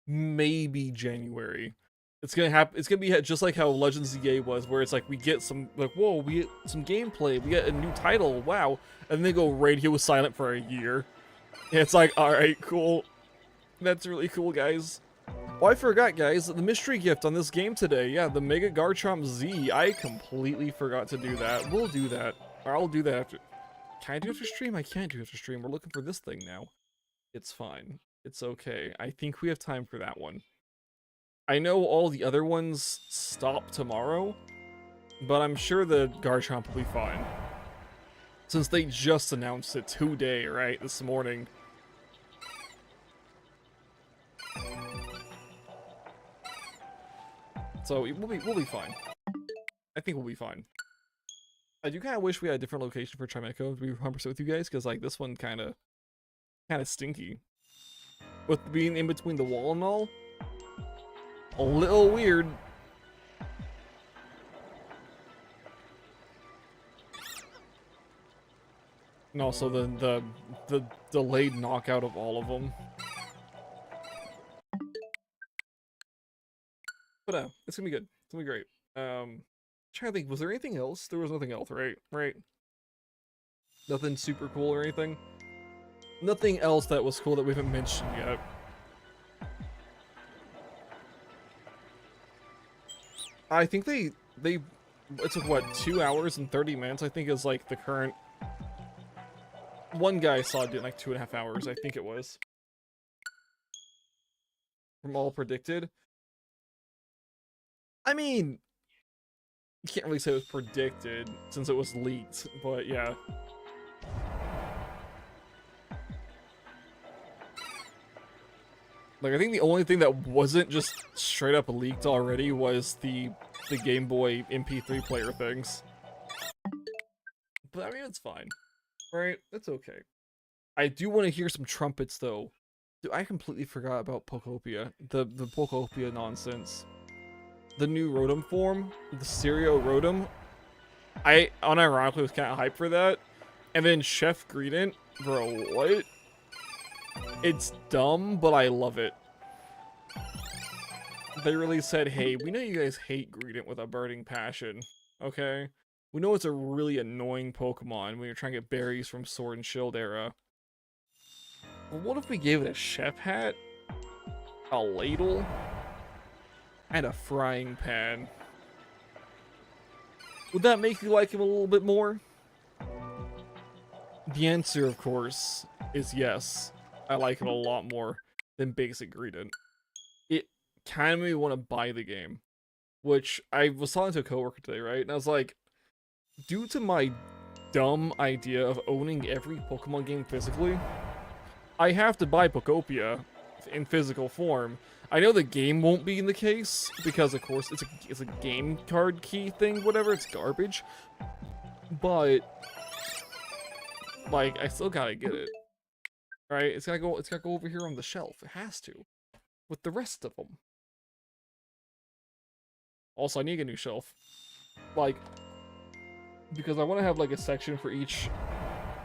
Maybe January. It's gonna happen. It's gonna be just like how Legends ZA was, where it's like we get some, like, whoa, we get some gameplay, we get a new title, wow, and then they go radio silent for a year. And it's like, all right, cool, that's really cool, guys. Oh, I forgot, guys, the mystery gift on this game today. Yeah, the Mega Garchomp Z. I completely forgot to do that. We'll do that. Or I'll do that after. Can I do it after stream? I can't do it after stream. We're looking for this thing now. It's fine. It's okay. I think we have time for that one. I know all the other ones stop tomorrow, but I'm sure the Garchomp will be fine. Since they just announced it today, right? This morning. So we'll be fine. I think we'll be fine. I do kind of wish we had a different location for Chimecho to be 100% with you guys, because like this one kind of stinky. with being in between the wall and all. A little weird. And also the delayed knockout of all of them. But it's gonna be good. It's gonna be great. Trying to think, was there anything else? There was nothing else, right? Right? Nothing super cool or anything? Nothing else that was cool that we haven't mentioned yet. I think they it took what, 2 hours and 30 minutes, I think is like the current. One guy saw it in like 2.5 hours, I think it was. From all predicted. I mean, you can't really say it was predicted since it was leaked, but yeah. Like, I think the only thing that wasn't just straight up leaked already was the Game Boy MP3 player things. But I mean, it's fine. Right? It's okay. I do want to hear some trumpets, though. Dude, I completely forgot about Pokopia. The Pokopia nonsense. The new Rotom form, the Stereo Rotom. I unironically was kind of hyped for that. And then Chef Greedent. Bro, what? It's dumb, but I love it. They really said, hey, we know you guys hate Greedent with a burning passion. Okay? We know it's a really annoying Pokemon when you're trying to get berries from Sword and Shield era. But what if we gave it a chef hat? A ladle? And a frying pan? Would that make you like him a little bit more? The answer, of course, is yes. I like him a lot more than basic Greedent. It kind of made me want to buy the game. Which, I was talking to a coworker today, right? And I was like, due to my dumb idea of owning every Pokemon game physically, I have to buy Pokopia in physical form. I know the game won't be in the case, because of course it's a game card key thing, whatever, it's garbage. But, like, I still gotta get it. Right? It's gotta go over here on the shelf. It has to. With the rest of them. Also, I need a new shelf. Like, because I want to have like a section for each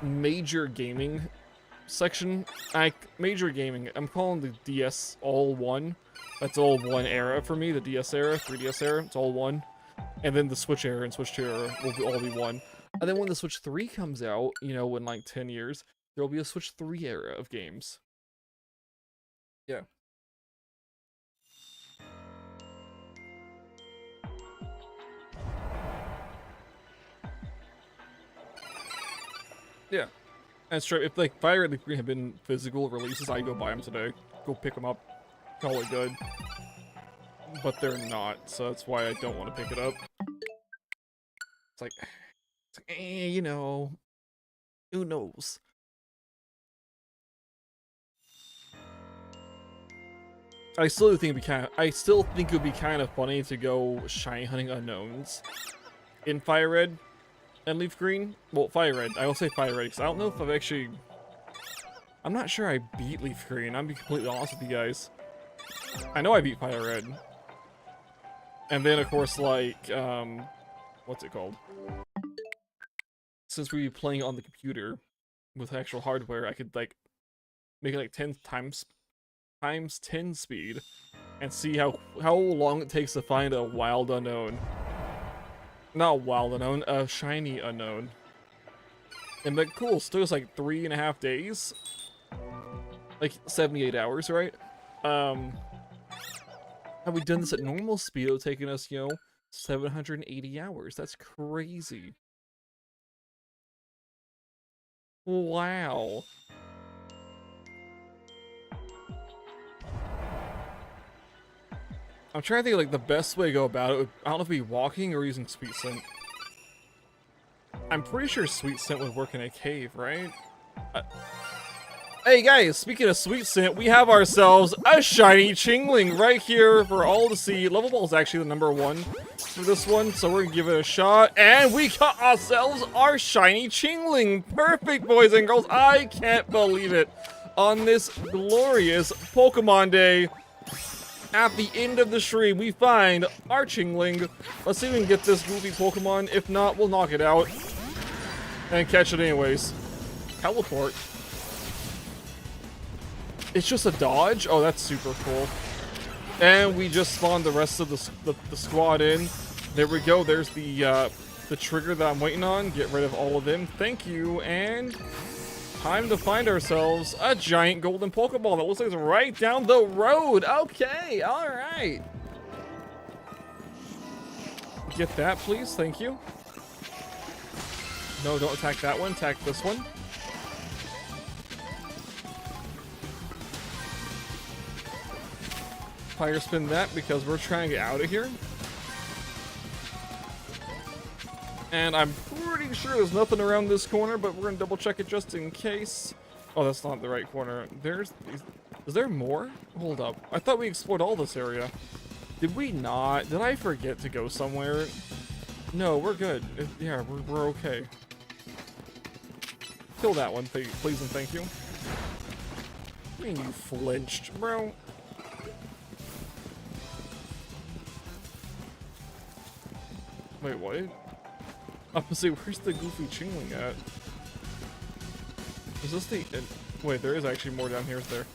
major gaming section. Major gaming, I'm calling the DS all one. That's all one era for me. The DS era, 3DS era, it's all one. And then the Switch era and Switch 2 era will all be one. And then when the Switch 3 comes out, you know, in like 10 years, there will be a Switch 3 era of games. Yeah. Yeah. That's true. If like Fire Red and Green had been physical releases, I'd go buy them today. Go pick them up. Call it good. But they're not, so that's why I don't want to pick it up. It's like you know, who knows? I still think it would be kind of funny to go shiny hunting unknowns in Fire Red and Leaf Green. Well, Fire Red. I will say Fire Red because I don't know if I've actually. I'm not sure I beat Leaf Green. I'm being completely honest with you guys. I know I beat Fire Red. And then of course, like, what's it called? Since we were playing on the computer with actual hardware, I could like make it like 10 times 10 speed and see how long it takes to find a wild unknown. Not wild unknown, a shiny unknown. And like, cool, still it's like 3.5 days. Like 78 hours, right? Have we done this at normal speed? It would taken us, you know, 780 hours. That's crazy. Wow. I'm trying to think of, like, the best way to go about it. I don't know if it'd be walking or using Sweet Scent. I'm pretty sure Sweet Scent would work in a cave, right? Hey guys, speaking of Sweet Scent, we have ourselves a shiny Chingling right here for all to see. Level Ball is actually the #1 for this one, so we're gonna give it a shot. And we got ourselves our shiny Chingling. Perfect, boys and girls. I can't believe it. on this glorious Pokemon Day. At the end of the stream, we find our Chingling. Let's see if we can get this goofy Pokemon. If not, we'll knock it out. And catch it anyways. Teleport. It's just a dodge? Oh, that's super cool. And we just spawned the rest of the squad in. There we go. There's the trigger that I'm waiting on. Get rid of all of them. Thank you. And time to find ourselves a giant golden Pokeball that looks like it's right down the road. Okay, all right. Get that, please. Thank you. No, don't attack that one. Attack this one. Fire spin that because we're trying to get out of here. And I'm pretty sure there's nothing around this corner, but we're gonna double check it just in case. Oh, that's not the right corner. Is there more? Hold up. I thought we explored all this area. Did we not? Did I forget to go somewhere? No, we're good. Yeah, we're okay. Kill that one, please and thank you. I mean, you flinched, bro. Wait, what? I'm gonna say, where's the goofy Chingling at? Is this the... Wait, there is actually more down here, is there?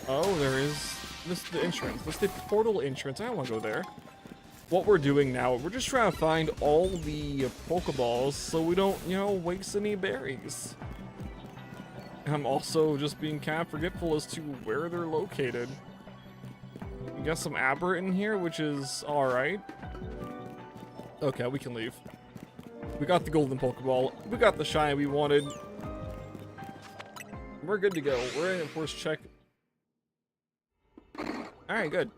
Oh, there is... This is the entrance. This is the portal entrance. I don't want to go there. What we're doing now, we're just trying to find all the Pokeballs so we don't, you know, waste any berries. And I'm also just being kind of forgetful as to where they're located. We got some Aberrant in here, which is alright. Okay, we can leave. We got the golden Pokeball. We got the shine we wanted. We're good to go. We're in a force check. Alright, good.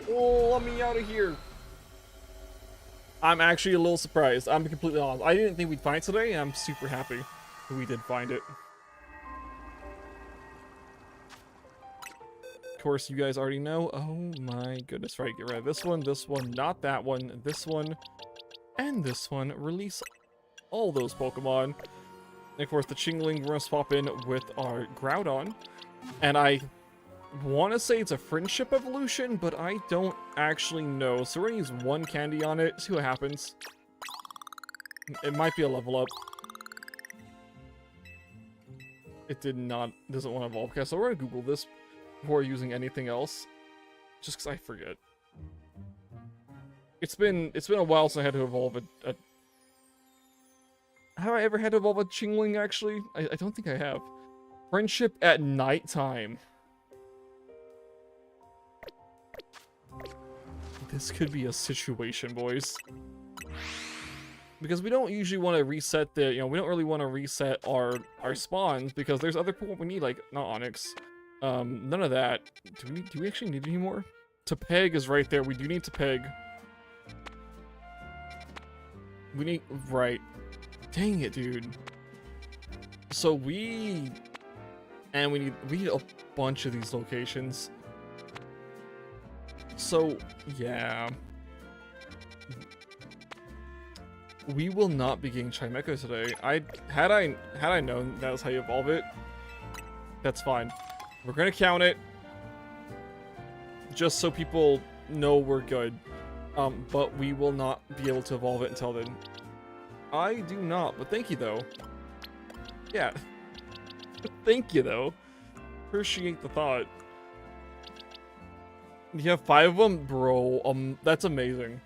Oh, let me out of here. I'm actually a little surprised. I'm completely honest. I didn't think we'd find it today, and I'm super happy that we did find it. Of course, you guys already know. Oh my goodness, right? Get rid of this one, not that one, this one, and this one. Release all those Pokemon. And of course, the Chingling, we're gonna swap in with our Groudon. And I want to say it's a friendship evolution, but I don't actually know. So we're gonna use one candy on it, see what happens. It might be a level up. It doesn't want to evolve. Okay, so we're gonna Google this before using anything else, just because I forget. It's been a while since I had to evolve a have I ever had to evolve a Chingling, actually? I don't think I have. Friendship at nighttime. This could be a situation, boys. Because we don't usually want to reset the, you know, we don't really want to reset our spawns because there's other Pokemon we need, like, not Onyx. None of that. Do we actually need any more? Tepeg is right there. We do need Tepeg. We need, right. Dang it, dude. So we need a bunch of these locations. So, yeah. We will not be getting Chimecho today. Had I known that was how you evolve it, that's fine. We're gonna count it, just so people know we're good. But we will not be able to evolve it until then. I do not, but thank you though. Yeah. Thank you though. Appreciate the thought. You have 5 of them? Bro, that's amazing.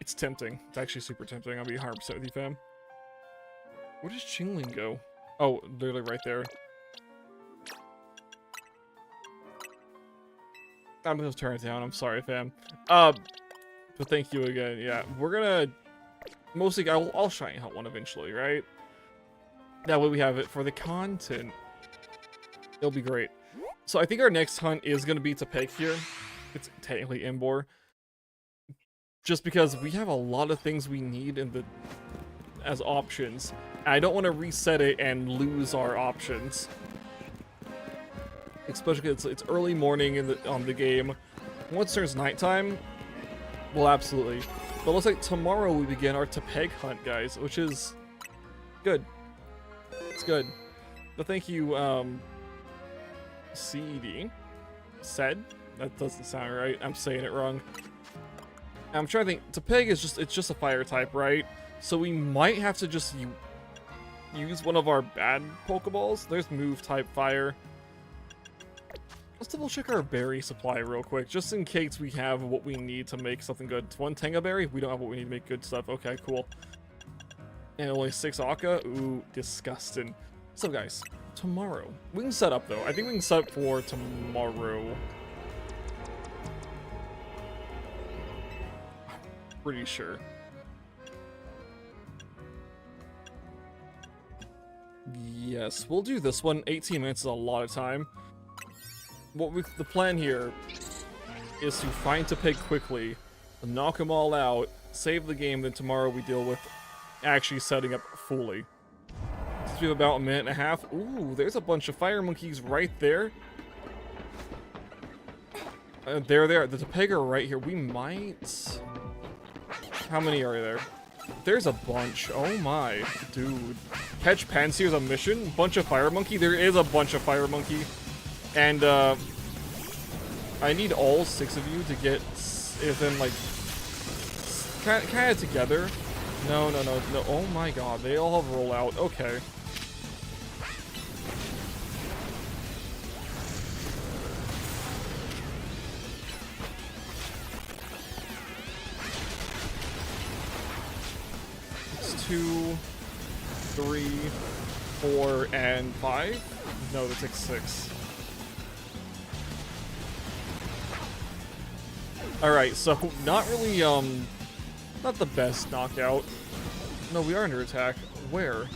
It's tempting. It's actually super tempting. I'll be 100% with you, fam. Where does Chingling go? Oh, literally right there. I'm gonna turn it down. I'm sorry, fam. But thank you again. Yeah, we're gonna mostly. I'll shiny hunt one eventually, right? That way we have it for the content. It'll be great. So I think our next hunt is gonna be Tepeg here. It's technically Embor. Just because we have a lot of things we need as options. I don't want to reset it and lose our options. Especially because it's early morning on the game. Once it turns nighttime, well, absolutely. But it looks like tomorrow we begin our Tepeg hunt, guys, which is good. It's good. But thank you, CED. Said? That doesn't sound right. I'm saying it wrong. I'm trying to think. Tepig is just, it's just a fire type, right? So we might have to just use one of our bad Pokeballs. There's move type fire. Let's double check our berry supply real quick, just in case we have what we need to make something good. It's 1 Tenga berry? We don't have what we need to make good stuff. Okay, cool. And only 6 Aka? Ooh, disgusting. So guys, tomorrow. We can set up though. I think we can set up for tomorrow. Pretty sure. Yes, we'll do this one. 18 minutes is a lot of time. The plan here is to find Tepig quickly, knock them all out, save the game, then tomorrow we deal with actually setting up fully. Since we have about a minute and a half. Ooh, there's a bunch of fire monkeys right there. There. The Tepig are right here. We might... How many are there? There's a bunch. Oh my, dude. Catch Pansy is a mission? Bunch of fire monkey? There is a bunch of fire monkey. And, I need all 6 of you to get them, like, kind of together. No. Oh my god, they all have rollout. Okay. It's 2, 3, 4, and 5? No, that takes 6. Alright, so not really, not the best knockout. No, we are under attack. Where?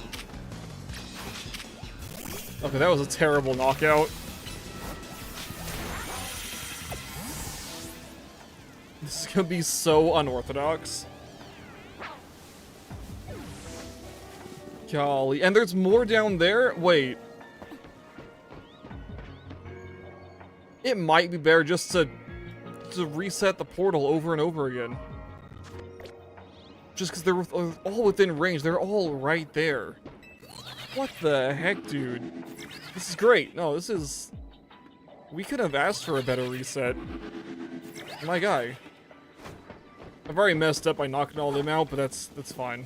Okay, that was a terrible knockout. This is gonna be so unorthodox. Golly, and there's more down there? Wait. It might be better just to reset the portal over and over again. Just because they're all within range. They're all right there. What the heck, dude? This is great. No, this is... We could have asked for a better reset. My guy. I've already messed up by knocking all of them out, but that's fine.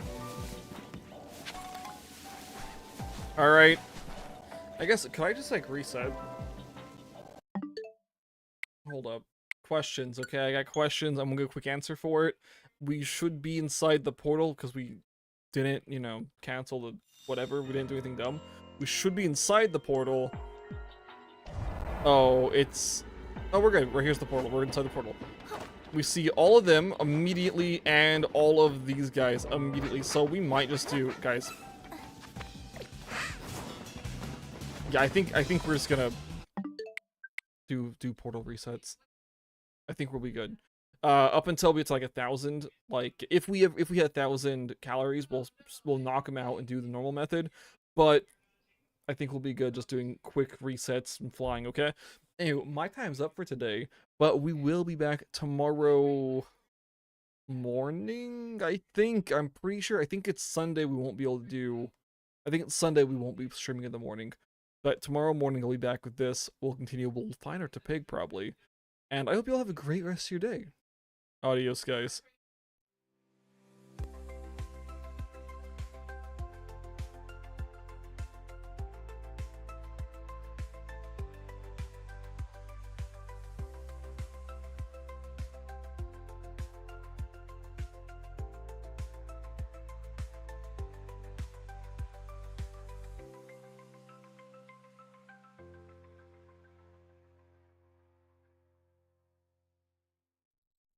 Alright. I guess, could I just, like, reset? Hold up. Questions, okay? I got questions. I'm gonna give a quick answer for it. We should be inside the portal because we didn't, you know, cancel the whatever. We didn't do anything dumb. We should be inside the portal. Oh, it's... Oh, we're good. Here's the portal. We're inside the portal. We see all of them immediately and all of these guys immediately. So we might just do... Guys. Yeah, I think we're just gonna do portal resets. I think we'll be good. Up until we get to like 1,000. Like if we hit 1,000 calories, we'll knock them out and do the normal method. But I think we'll be good just doing quick resets and flying. Okay. Anyway, my time's up for today, but we will be back tomorrow morning. I'm pretty sure. I think it's Sunday. We won't be able to do. I think it's Sunday. We won't be streaming in the morning. But tomorrow morning, I'll be back with this. We'll continue. We'll find our Tepig probably. And I hope you all have a great rest of your day. Adios, guys.